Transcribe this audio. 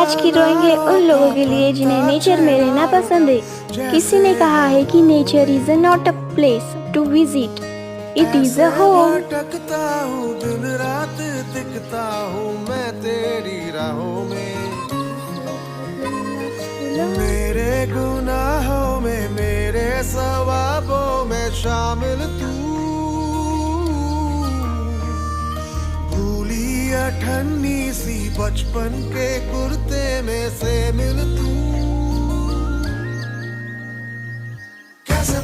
आज की ड्राइंग है उन लोगों के लिए जिन्हें नेचर में रहना पसंद है। किसी ने कहा है कि nature is not a place to visit, it is a home. भटकता हूँ दिन रात दिखता हूँ मैं तेरी राहों में। मेरे गुनाहों में मेरे सवाबों में शामिल तू, भूली अठन्नी सी बचपन के कुर्ते में से मिल तू। कैसे